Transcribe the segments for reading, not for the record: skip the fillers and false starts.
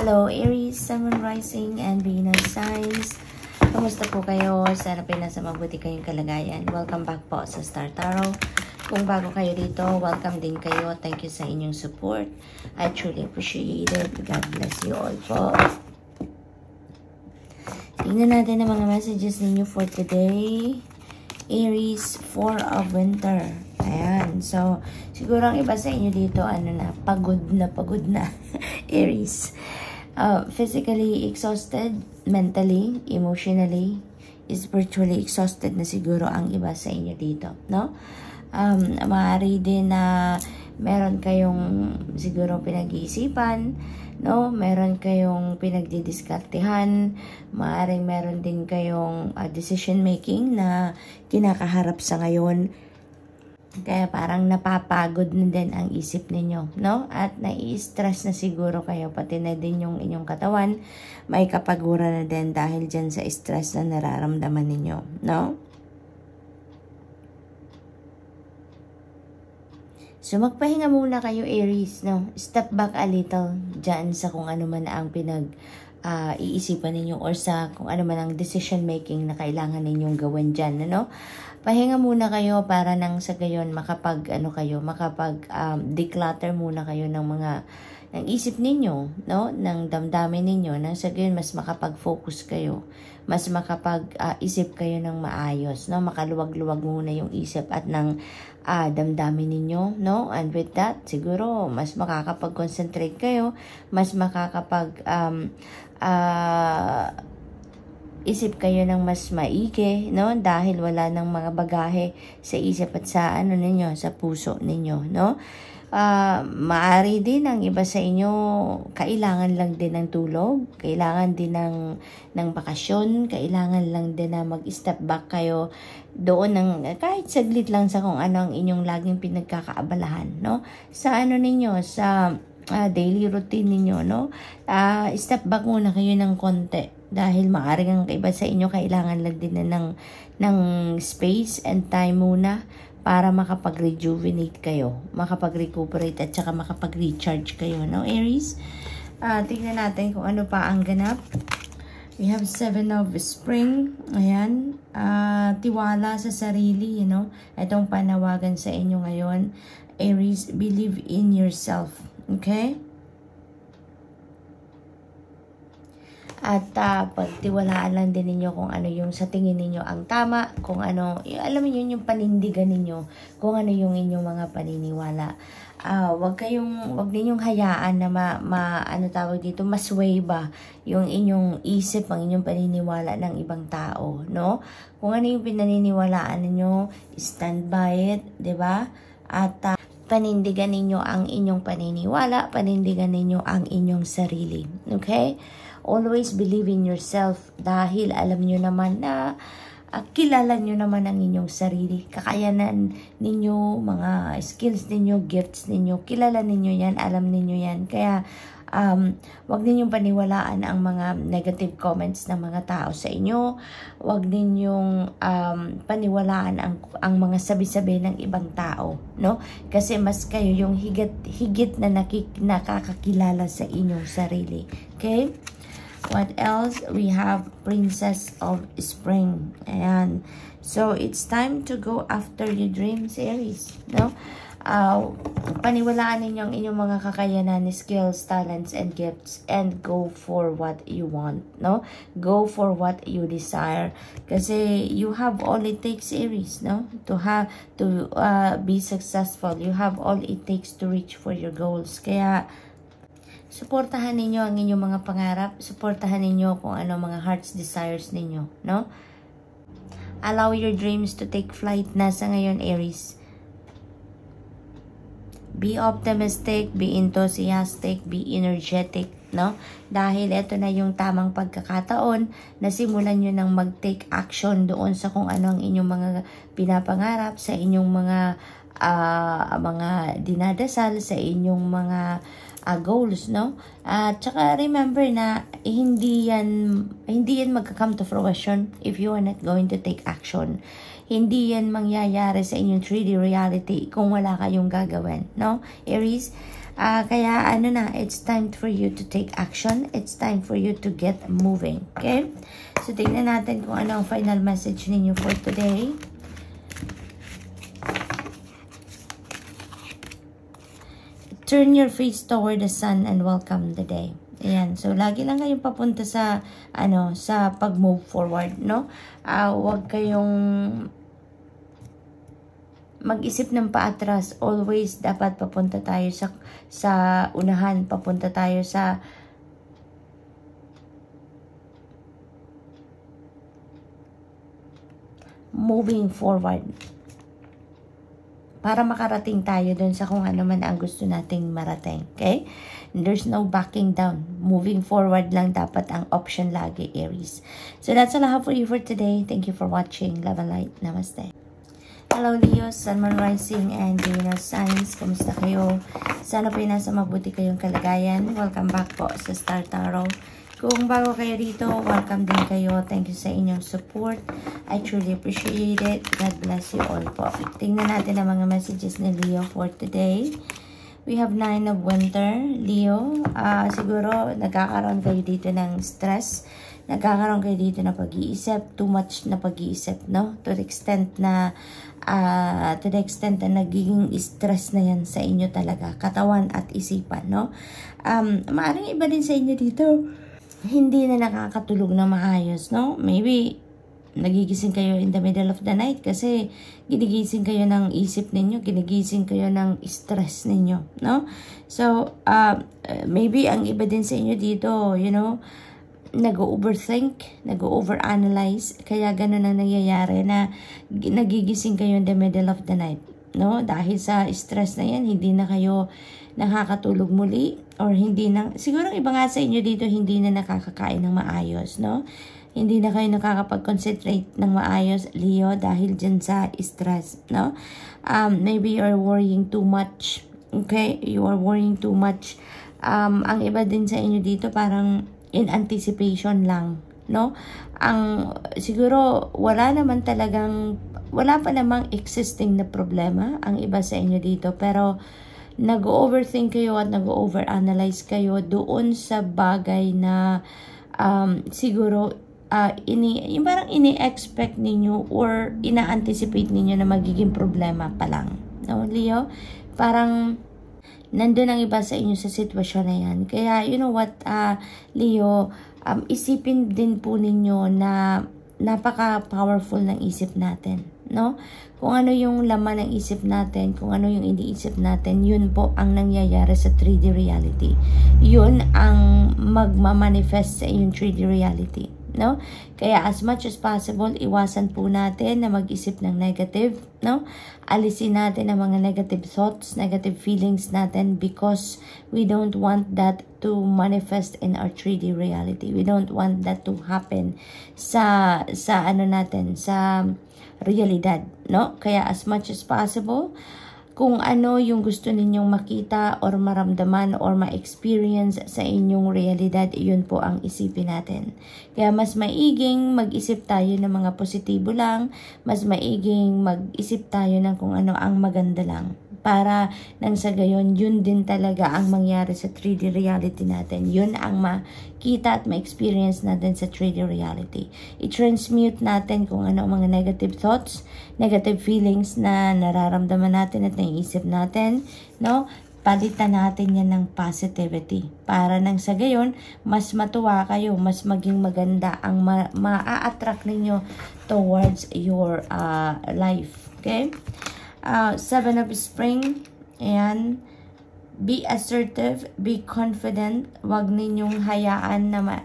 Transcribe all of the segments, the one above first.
Hello Aries, Sun, Moon, Rising, and Venus signs. Kamusta po kayo? Sana pinasa mabuti kayong kalagayan. Welcome back po sa Star Tarot. Kung bago kayo dito, welcome din kayo. Thank you sa inyong support. I truly appreciate it. God bless you all po. Tingnan natin ang mga messages ninyo for today. Aries, 4 of Winter. Ayan. So, siguro ang iba sa inyo dito, pagod na Aries. Physically exhausted, mentally, emotionally, spiritually exhausted na siguro ang iba sa inyo dito, no? Maaari din na meron kayong siguro pinag-iisipan, no? Meron kayong pinagdidiskartehan, maaaring meron din kayong decision making na kinakaharap sa ngayon. Kaya parang napapagod na din ang isip ninyo, no? At nai-stress na siguro kayo, pati na din yung inyong katawan, may kapagura na din dahil dyan sa stress na nararamdaman ninyo, no? So, magpahinga muna kayo, Aries, no? Step back a little dyan sa kung ano man ang iisipan ninyo or sa kung ano man ang decision making na kailangan ninyong gawin dyan, no? Pahinga muna kayo para nang sa gayon declutter muna kayo ng isip ninyo, no? Ng damdamin ninyo, nang sa gayon mas makapag-focus kayo, mas makapag-isip kayo ng maayos, no? Makaluwag-luwag muna yung isip at ng damdamin ninyo, no? And with that, siguro mas makakapag-concentrate kayo, mas isip kayo ng mas maigi, no? Dahil wala ng mga bagahe sa isip at sa ninyo, sa puso ninyo, no? Maaari din ang iba sa inyo, kailangan lang din ng tulog, kailangan din ng bakasyon, kailangan lang din na mag-step back kayo doon ng kahit saglit lang sa kung ano ang inyong laging pinagkakaabalahan, no? Sa ninyo, sa daily routine ninyo, no? Step back muna kayo ng konti. Dahil maaaring ang iba sa inyo kailangan lang din na ng space and time muna para makapag-rejuvenate kayo, makapag-recuperate at saka makapag-recharge kayo, no, Aries? Tingnan natin kung ano pa ang ganap. We have 7 of Spring. Ayan. Tiwala sa sarili, you know. Itong panawagan sa inyo ngayon. Aries, believe in yourself. Okay? At pagtiwalaan lang din ninyo kung ano yung sa tingin ninyo ang tama, kung ano, alam niyo yung panindigan ninyo, kung ano yung inyong mga paniniwala. Wag ninyong hayaan na masway ba yung inyong isip, ang inyong paniniwala ng ibang tao, no? Kung ano yung pinaniniwalaan ninyo, stand by it, 'di ba? At panindigan ninyo ang inyong paniniwala, panindigan ninyo ang inyong sarili. Okay? Always believe in yourself dahil alam nyo naman na kilala nyo naman ang inyong sarili, kakayanan ninyo, mga skills ninyo, gifts ninyo, kilala ninyo yan, alam ninyo yan. Kaya wag ninyong paniwalaan ang mga negative comments ng mga tao sa inyo. Wag ninyong paniwalaan ang mga sabi-sabi ng ibang tao, no? Kasi mas kayo yung higit na nakakakilala sa inyong sarili. Okay? What else? We have Princess of Spring. Ayan. So, it's time to go after your dreams, Aries. No? Paniwalaan ninyo ang inyong mga kakayanan, skills, talents, and gifts, and go for what you want. No? Go for what you desire. Kasi you have all it takes, Aries, no? To be successful. You have all it takes to reach for your goals. Kaya, suportahan ninyo ang inyong mga pangarap. Suportahan ninyo kung ano mga heart's desires ninyo, no? Allow your dreams to take flight na sa ngayon, Aries. Be optimistic, be enthusiastic, be energetic, no? Dahil ito na yung tamang pagkakataon na simulan nyo nang mag-take action doon sa kung ano ang inyong mga pinapangarap, sa inyong mga dinadasal, sa inyong mga goals, no? At saka remember na hindi yan magka-come to fruition if you are not going to take action. Hindi yan mangyayari sa inyong 3D reality kung wala kayong gagawin, no? Aries, Kaya ano na, it's time for you to take action. It's time for you to get moving. Okay? So, tingnan natin kung ano ang final message ninyo for today. Turn your face toward the sun and welcome the day. Ayan. So, lagi lang kayong papunta sa, sa pag-move forward, no? Huwag kayong mag-isip ng paatras. Always dapat papunta tayo sa unahan. Papunta tayo sa moving forward. Para makarating tayo dun sa kung ano man ang gusto nating marating. Okay? There's no backing down. Moving forward lang dapat ang option lagi, Aries. So that's all I have for you for today. Thank you for watching. Love and light. Namaste. Hello Leo, Sun, Moon, Rising, and Venus signs. Kumusta kayo? Sana po nasa mabuti kayong kalagayan. Welcome back po sa Star Tarot. Kung bago kayo dito, welcome din kayo. Thank you sa inyong support. I truly appreciate it. God bless you all po. Tingnan natin ang mga messages ni Leo for today. We have 9 of Winter. Leo, siguro nagkakaroon kayo dito ng stress. Nagkakaroon kayo dito na pag-iisip. Too much na pag-iisip, no? To the extent na nagiging stress na yan sa inyo talaga. Katawan at isipan, no? Maaaring iba din sa inyo dito. Hindi na nakakatulog na maayos, no? Maybe nagigising kayo in the middle of the night kasi ginigising kayo ng isip ninyo, ginigising kayo ng stress ninyo, no? So, maybe ang iba din sa inyo dito, you know, nag-overthink, nag-overanalyze, kaya ganun ang nangyayari na nagigising kayo in the middle of the night, no? Dahil sa stress na yan, hindi na kayo nakakatulog muli or hindi na, siguro iba nga sa inyo dito hindi na nakakakain ng maayos, no? Hindi na kayo nakakapag-concentrate ng maayos, Leo, dahil dyan sa stress, no? Maybe you're worrying too much, okay? You are worrying too much. Ang iba din sa inyo dito parang in anticipation lang, no? Siguro wala pa namang existing na problema ang iba sa inyo dito, pero nag-overthink kayo at nag-overanalyze kayo doon sa bagay na siguro yung parang ini-expect ninyo or ina-anticipate ninyo na magiging problema pa lang, no, Leo? Parang nandun ang iba sa inyo sa sitwasyon na yan. Kaya, you know what, Leo, isipin din po ninyo na napaka-powerful ng isip natin, no? Kung ano yung laman ng isip natin, kung ano yung iniisip natin, yun po ang nangyayari sa 3D reality. Yun ang magmamanifest sa inyong 3D reality, no? Kaya as much as possible, iwasan po natin na mag-isip ng negative, no? Alisin natin ang mga negative thoughts, negative feelings natin because we don't want that to manifest in our 3D reality. We don't want that to happen sa realidad, no? Kaya as much as possible, kung ano yung gusto ninyong makita or maramdaman or ma-experience sa inyong realidad, yun po ang isipin natin. Kaya mas maiging mag-isip tayo ng mga positibo lang, mas maiging mag-isip tayo ng kung ano ang maganda lang. Para nang sa gayon, yun din talaga ang mangyari sa 3D reality natin. Yun ang makita at ma-experience natin sa 3D reality. I-transmute natin kung ano ang mga negative thoughts, negative feelings na nararamdaman natin at naiisip natin, no? Palitan natin yan ng positivity. Para nang sa gayon, mas matuwa kayo, mas maging maganda ang ma-attract ninyo towards your life. Okay? 7 of Spring, and be assertive, be confident. Huwag ninyong hayaan na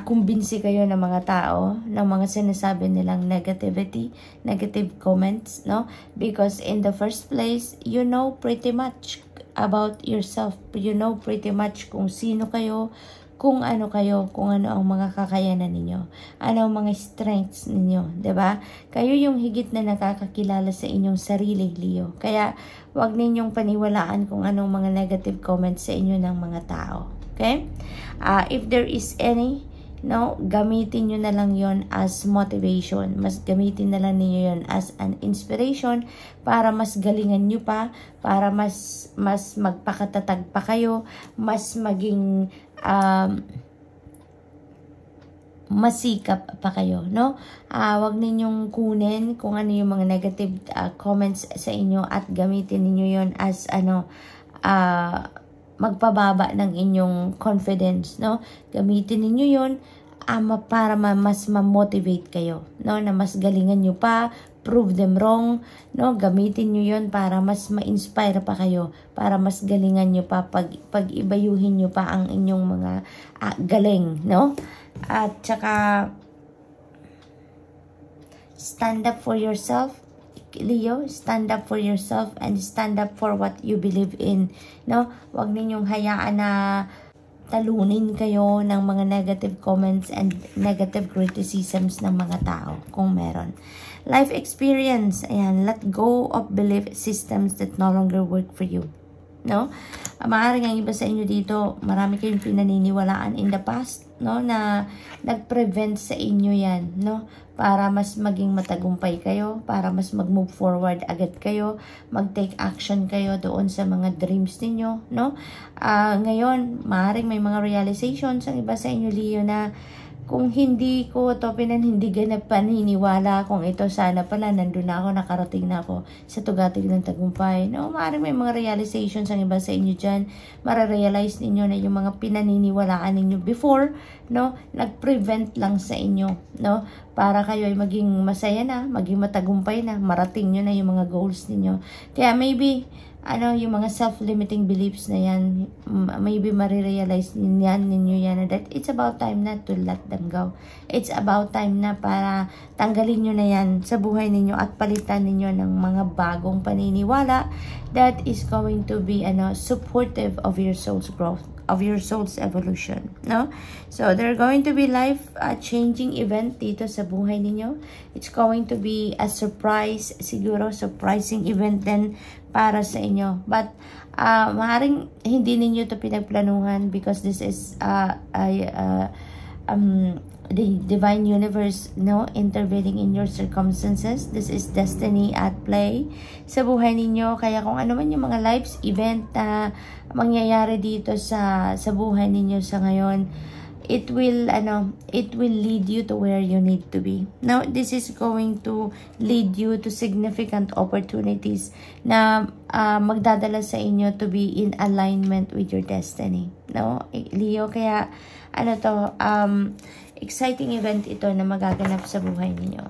kumbinsi kayo ng mga tao, ng mga sinasabi nilang negativity, negative comments, no? Because in the first place, you know pretty much about yourself. You know pretty much kung sino kayo, kung ano kayo, kung ano ang mga kakayanan ninyo, ano ang mga strengths ninyo, 'di ba? Kayo yung higit na nakakakilala sa inyong sarili, Leo. Kaya wag ninyong paniwalaan kung anong mga negative comments sa inyo ng mga tao. Okay? If there is any, no, gamitin nyo na lang yon as motivation. Mas gamitin na lang ninyo yon as an inspiration para mas galingan nyo pa, para mas magpakatatag pa kayo, mas maging masikap pa kayo, no? Wag ninyong kunin kung ano yung mga negative comments sa inyo at gamitin ninyo yon as magpababa ng inyong confidence, no? Gamitin ninyo yon para mas ma-motivate kayo, no? Na mas galingan nyo pa, prove them wrong, no? Gamitin nyo yon para mas ma-inspire pa kayo, para mas galingan nyo pa, pag-ibayuhin nyo pa ang inyong mga galing, no? At saka stand up for yourself, Leo. Stand up for yourself and stand up for what you believe in, no? Huwag ninyong hayaan na talunin kayo ng mga negative comments and negative criticisms ng mga tao kung meron. Life experience, ayan, let go of belief systems that no longer work for you, no? Maaaring ang iba sa inyo dito, marami kayong pinaniniwalaan in the past, no, na nag-prevent sa inyo yan, no, para mas maging matagumpay kayo, para mas mag-move forward agad kayo, mag-take action kayo doon sa mga dreams ninyo, no. Ngayon, maaaring may mga realizations ang iba sa inyo, Leo, na kung hindi ko ito hindi paniniwala, kung ito sana pala, nandun na ako, nakarating na ako sa tugatog ng tagumpay. No, maaaring may mga realizations ang iba sa inyo dyan. Mararealize ninyo na yung mga pinaniniwalaan ninyo before, no, nag-prevent lang sa inyo, no, para kayo ay maging masaya na, maging matagumpay na, marating nyo na yung mga goals ninyo. Kaya maybe, yung mga self-limiting beliefs na yan, maybe marirealize ninyo yan that it's about time na to let them go. It's about time na para tanggalin nyo na yan sa buhay ninyo at palitan ninyo ng mga bagong paniniwala that is going to be supportive of your soul's growth, of your soul's evolution, no? So there are going to be life changing event dito sa buhay ninyo. It's going to be a surprise, siguro surprising event din para sa inyo. But maaaring hindi ninyo to pinagplanuhan because this is the divine universe, no, intervening in your circumstances. This is destiny at play sa buhay ninyo. Kaya kung ano man yung mga lives event na mangyayari dito sa buhay ninyo sa ngayon, it will lead you to where you need to be. Now, this is going to lead you to significant opportunities na magdadala sa inyo to be in alignment with your destiny, no, Leo? Kaya exciting event ito na magaganap sa buhay ninyo.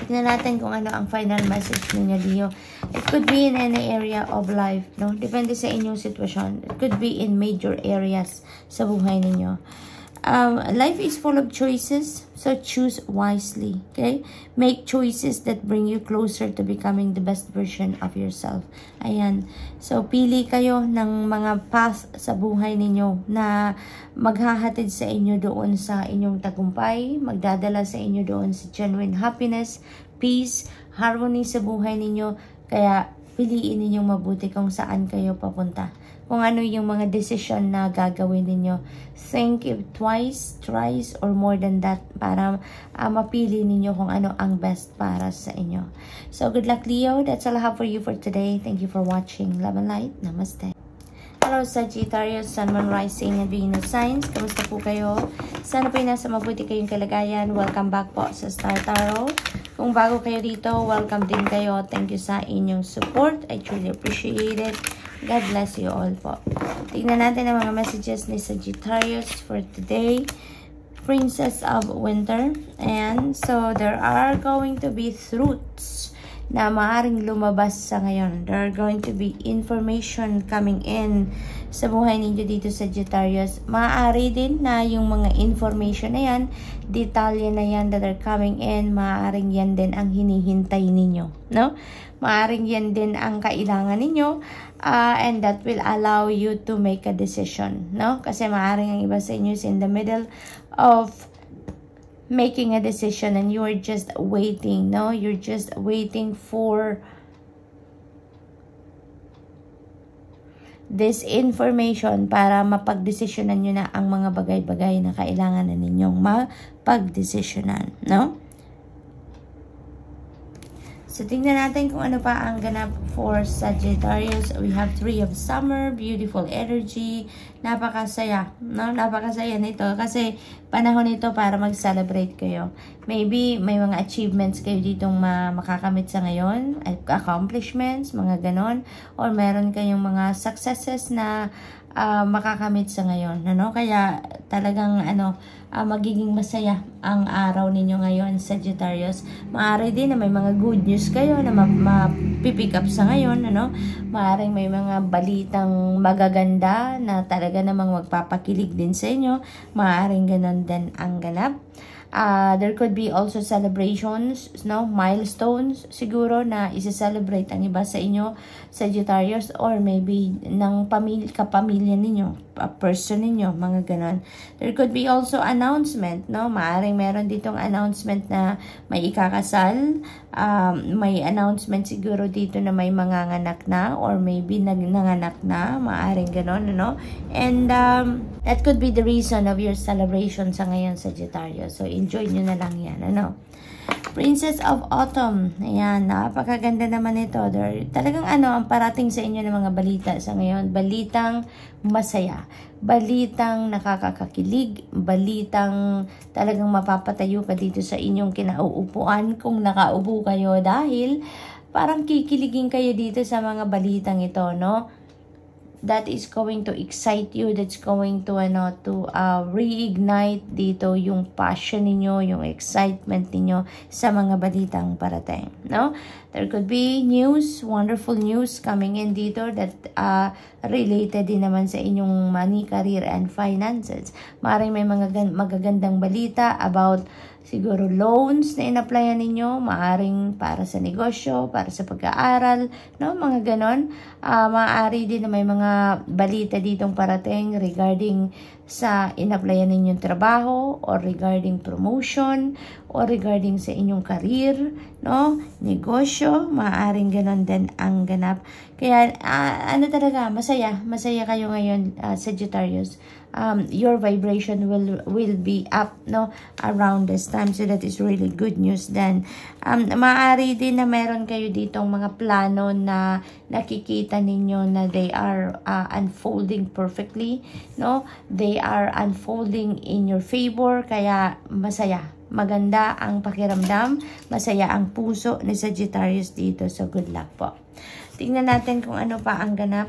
Tignan natin kung ano ang final message ninyo, Leo. It could be in any area of life, no? Depende sa inyong sitwasyon. It could be in major areas sa buhay ninyo. Life is full of choices, so choose wisely, okay? Make choices that bring you closer to becoming the best version of yourself. Ayan. So, pili kayo ng mga path sa buhay ninyo na maghahatid sa inyo doon sa inyong tagumpay, magdadala sa inyo doon sa genuine happiness, peace, harmony sa buhay ninyo. Kaya, piliin ninyong mabuti kung saan kayo papunta. Kung ano yung mga decision na gagawin ninyo. Think it twice, thrice, or more than that para mapili ninyo kung ano ang best para sa inyo. So, good luck, Leo. That's all I have for you for today. Thank you for watching. Love and light. Namaste. Hello, Sagittarius, Sun, Moon, Rising, and Venus signs. Kamusta po kayo? Sana po ay nasa mabuti kayong kalagayan. Welcome back po sa Star Tarot. Kung bago kayo dito, welcome din kayo. Thank you sa inyong support. I truly appreciate it. God bless you all po. Tignan natin ang mga messages ni Sagittarius for today. Princess of Winter. And so, there are going to be truths na maaaring lumabas sa ngayon. There are going to be information coming in sa buhay ninyo dito sa Sagittarius. Maaari din na yung mga information na yan, detalye na yan that are coming in, maaaring yan din ang hinihintay ninyo, no? Maaring yan din ang kailangan ninyo, and that will allow you to make a decision, no? Kasi maaring ang iba sa inyo is in the middle of making a decision and you are just waiting, no? You're just waiting for this information para mapagdesisyonan nyo na ang mga bagay-bagay na kailangan na ninyong mapagdesisyonan, no? So, tingnan natin kung ano pa ang ganap for Sagittarius. We have 3 of Summer, beautiful energy, napakasaya, no? Napakasaya nito kasi panahon nito para mag-celebrate kayo. Maybe may mga achievements kayo ditong makakamit sa ngayon, accomplishments, mga ganon, or meron kayong mga successes na makakamit sa ngayon, ano? Kaya talagang magiging masaya ang araw ninyo ngayon, Sagittarius. Maaari din na may mga good news kayo na mapipick up sa ngayon, ano? Maaaring may mga balitang magaganda na talaga namang magpapakilig din sa inyo. Maaaring ganon din ang ganap. There could be also celebrations, no? Milestones siguro na isa-celebrate ang iba sa inyo, Sagittarius, or maybe ng kapamilya ninyo, person ninyo, mga ganon. There could be also announcement, no? Maaring meron ditong announcement na may ikakasal, may announcement siguro dito na may manganganak na, or maybe nanganak na, maaring ganon, no? And that could be the reason of your celebration sa ngayon, Sagittarius. So, enjoy nyo na lang yan, ano? Princess of Autumn. Ayan, napakaganda naman ito. Talagang ang parating sa inyo ng mga balita sa ngayon. Balitang masaya. Balitang nakakakilig. Balitang talagang mapapatayo ka dito sa inyong kinauupuan kung nakaupo kayo dahil parang kikiligin kayo dito sa mga balitang ito, no? That is going to excite you, that's going to reignite dito yung passion ninyo, yung excitement ninyo sa mga balitang parating, no? There could be news, wonderful news coming in dito that related din naman sa inyong money, career, and finances. Maaaring may mga magagandang balita about siguro loans na in-applyan ninyo, maaring para sa negosyo, para sa pag-aaral, no? Mga ganon. Maaari din na may mga balita ditong parating regarding sa in-applyan ninyong trabaho, or regarding promotion, or regarding sa inyong career, no? Negosyo, maaring ganon din ang ganap. Kaya, talaga, masaya kayo ngayon, Sagittarius. Your vibration will be up, no, around this time, so that is really good news. Then maaari din na meron kayo ditong mga plano na nakikita ninyo na they are unfolding perfectly, no? They are unfolding in your favor, kaya masaya, maganda ang pakiramdam, masaya ang puso ni Sagittarius dito. So good luck po. Tingnan natin kung ano pa ang ganap.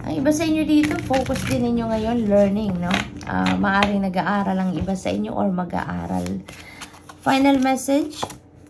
Ang iba sa inyo dito, focus din ninyo ngayon, learning, no? Maaring nag-aaral ang iba sa inyo or mag-aaral. Final message,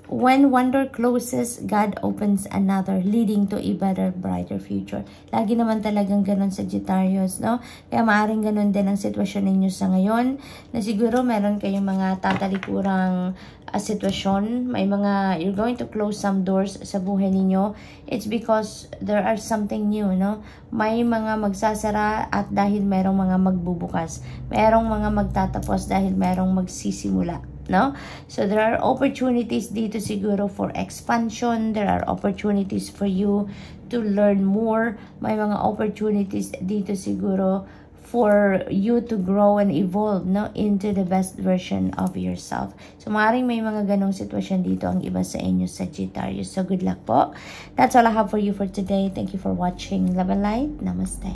when one door closes, God opens another, leading to a better, brighter future. Lagi naman talagang ganun, Sagittarius, no? Kaya maaring ganun din ang sitwasyon ninyo sa ngayon, na siguro meron kayong mga tatalikurang sitwasyon, may mga, you're going to close some doors sa buhay ninyo. It's because there are something new, no? May mga magsasara at dahil merong mga magbubukas. Merong mga magtatapos dahil merong magsisimula, no? So there are opportunities dito siguro for expansion. There are opportunities for you to learn more. May mga opportunities dito siguro for you to grow and evolve, no, into the best version of yourself. So maaaring may mga ganong sitwasyon dito ang iba sa inyo, Sagittarius. So good luck po. That's all I have for you for today. Thank you for watching. Love and light. Namaste.